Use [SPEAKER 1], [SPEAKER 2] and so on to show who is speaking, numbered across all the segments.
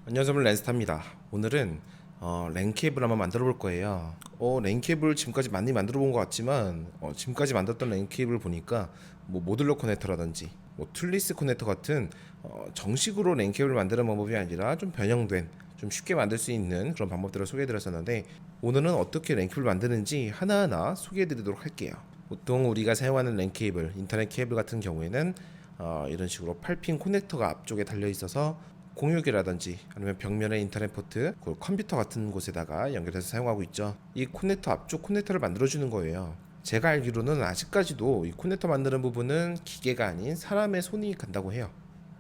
[SPEAKER 1] 안녕하세요, 랜스타입니다. 오늘은 랜 케이블 한번 만들어 볼 거예요. 랜 케이블 지금까지 많이 만들어 본 것 같지만 지금까지 만들었던 랜 케이블 보니까 뭐 모듈러 커넥터라든지 뭐 툴리스 커넥터 같은 정식으로 랜 케이블 만드는 방법이 아니라 좀 변형된 좀 쉽게 만들 수 있는 그런 방법들을 소개해 드렸었는데, 오늘은 어떻게 랜 케이블 만드는지 하나하나 소개해 드리도록 할게요. 보통 우리가 사용하는 랜 케이블, 인터넷 케이블 같은 경우에는 이런 식으로 8핀 커넥터가 앞쪽에 달려 있어서 공유기라든지 아니면 벽면의 인터넷 포트, 그 컴퓨터 같은 곳에다가 연결해서 사용하고 있죠. 이 커넥터 앞쪽 커넥터를 만들어주는 거예요. 제가 알기로는 아직까지도 이 커넥터 만드는 부분은 기계가 아닌 사람의 손이 간다고 해요.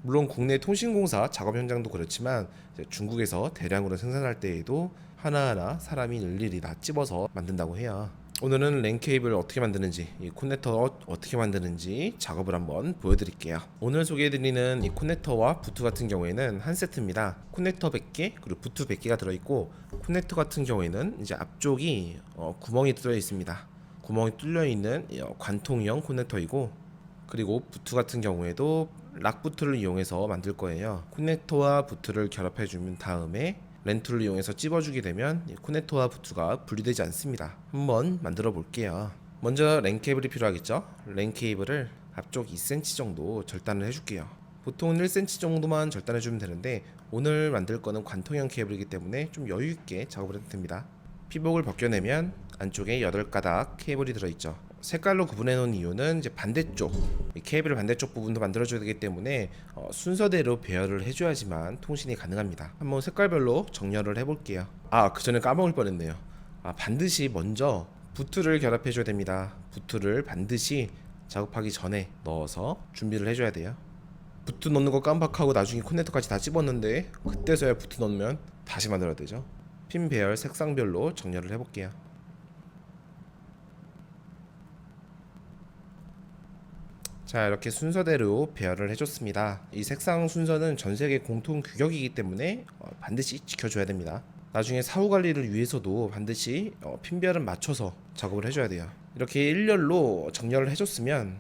[SPEAKER 1] 물론 국내 통신공사 작업 현장도 그렇지만 중국에서 대량으로 생산할 때에도 하나하나 사람이 일일이 다 찝어서 만든다고 해요. 오늘은 랜 케이블 어떻게 만드는지, 이 코넥터 어떻게 만드는지 작업을 한번 보여드릴게요. 오늘 소개해드리는 이 코넥터와 부트 같은 경우에는 한 세트입니다. 코넥터 100개 그리고 부트 100개가 들어있고, 코넥터 같은 경우에는 이제 앞쪽이 구멍이 뚫려 있습니다. 구멍이 뚫려 있는 관통형 코넥터이고, 그리고 부트 같은 경우에도 락 부트를 이용해서 만들 거예요. 코넥터와 부트를 결합해 주면 다음에 렌툴을 이용해서 찝어주게 되면 코넥터와 부트가 분리되지 않습니다. 한번 만들어 볼게요. 먼저 랜 케이블이 필요하겠죠. 랜 케이블을 앞쪽 2cm 정도 절단을 해줄게요. 보통 1cm 정도만 절단해 주면 되는데, 오늘 만들 거는 관통형 케이블이기 때문에 좀 여유 있게 작업을 해도 됩니다. 피복을 벗겨내면 안쪽에 8가닥 케이블이 들어있죠. 색깔로 구분해 놓은 이유는 이제 반대쪽, 케이블 반대쪽 부분도 만들어줘야 되기 때문에 순서대로 배열을 해줘야지만 통신이 가능합니다. 한번 색깔별로 정렬을 해볼게요. 그 전에 까먹을 뻔했네요. 반드시 먼저 부트를 결합해 줘야 됩니다. 부트를 반드시 작업하기 전에 넣어서 준비를 해줘야 돼요. 부트 넣는 거 깜빡하고 나중에 커넥터까지 다 집었는데, 그때서야 부트 넣으면 다시 만들어야 되죠. 핀 배열 색상별로 정렬을 해볼게요. 자, 이렇게 순서대로 배열을 해줬습니다. 이 색상 순서는 전세계 공통 규격이기 때문에 반드시 지켜줘야 됩니다. 나중에 사후 관리를 위해서도 반드시 핀 배열은 맞춰서 작업을 해줘야 돼요. 이렇게 일렬로 정렬을 해줬으면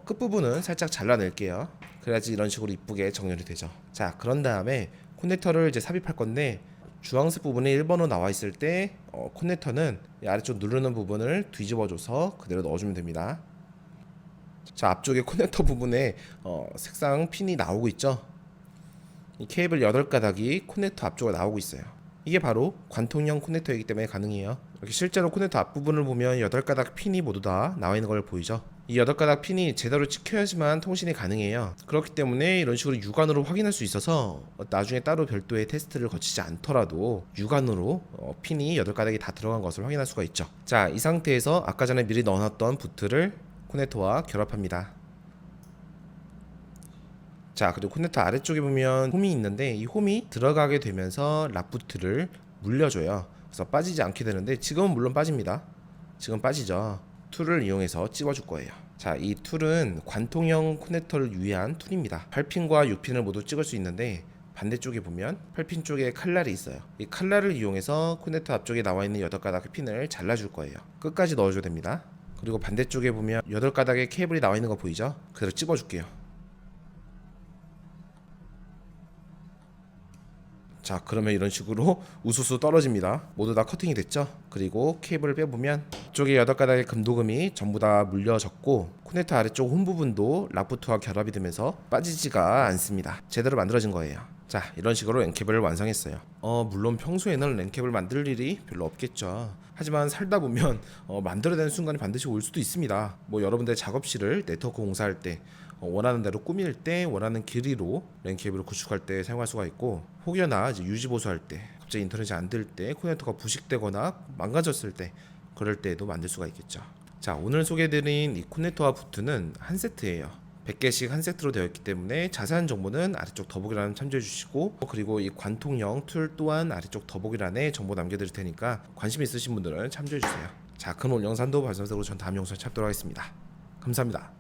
[SPEAKER 1] 끝부분은 살짝 잘라낼게요. 그래야지 이런 식으로 이쁘게 정렬이 되죠. 자, 그런 다음에 코넥터를 이제 삽입할 건데, 주황색 부분이 1번으로 나와 있을 때 코넥터는 아래쪽 누르는 부분을 뒤집어줘서 그대로 넣어주면 됩니다. 자, 앞쪽에 커넥터 부분에 색상 핀이 나오고 있죠. 이 케이블 8가닥이 커넥터 앞쪽에 나오고 있어요. 이게 바로 관통형 커넥터이기 때문에 가능해요. 이렇게 실제로 커넥터 앞부분을 보면 8가닥 핀이 모두 다 나와 있는 걸 보이죠. 이 8가닥 핀이 제대로 찍혀야지만 통신이 가능해요. 그렇기 때문에 이런 식으로 육안으로 확인할 수 있어서 나중에 따로 별도의 테스트를 거치지 않더라도 육안으로 핀이 8가닥이 다 들어간 것을 확인할 수가 있죠. 자, 이 상태에서 아까 전에 미리 넣어놨던 부트를 코넥터와 결합합니다. 자, 그리고 코넥터 아래쪽에 보면 홈이 있는데, 이 홈이 들어가게 되면서 락부트를 물려줘요. 그래서 빠지지 않게 되는데, 지금은 물론 빠집니다. 지금 빠지죠. 툴을 이용해서 찝어줄 거예요. 자, 이 툴은 관통형 코넥터를 위한 툴입니다. 8핀과 6핀을 모두 찍을 수 있는데, 반대쪽에 보면 8핀 쪽에 칼날이 있어요. 이 칼날을 이용해서 코넥터 앞쪽에 나와 있는 8가닥의 핀을 잘라줄 거예요. 끝까지 넣어줘야 됩니다. 그리고 반대쪽에 보면 8가닥의 케이블이 나와 있는 거 보이죠? 그대로 찝어줄게요. 자, 그러면 이런 식으로 우수수 떨어집니다. 모두 다 커팅이 됐죠? 그리고 케이블을 빼보면 이쪽에 8가닥의 금도금이 전부 다 물려졌고, 코넥터 아래쪽 홈 부분도 락부트와 결합이 되면서 빠지지가 않습니다. 제대로 만들어진 거예요. 자, 이런 식으로 랜케이블을 완성했어요. 물론 평소에는 랜케이블 만들 일이 별로 없겠죠. 하지만 살다 보면 만들어야 되는 순간이 반드시 올 수도 있습니다. 뭐 여러분들 작업실을 네트워크 공사할 때, 원하는 대로 꾸밀 때, 원하는 길이로 랜 케이블을 구축할 때 사용할 수가 있고, 혹여나 이제 유지 보수할 때, 갑자기 인터넷이 안 될 때, 커넥터가 부식되거나 망가졌을 때, 그럴 때에도 만들 수가 있겠죠. 자, 오늘 소개해드린 이 커넥터와 부트는 한 세트예요. 100개씩 한 세트로 되어 있기 때문에 자세한 정보는 아래쪽 더보기란을 참조해 주시고, 그리고 이 관통형 툴 또한 아래쪽 더보기란에 정보 남겨드릴 테니까 관심 있으신 분들은 참조해 주세요. 자, 그럼 오늘 영상도 발전적으로 전 다음 영상에 찾도록 하겠습니다. 감사합니다.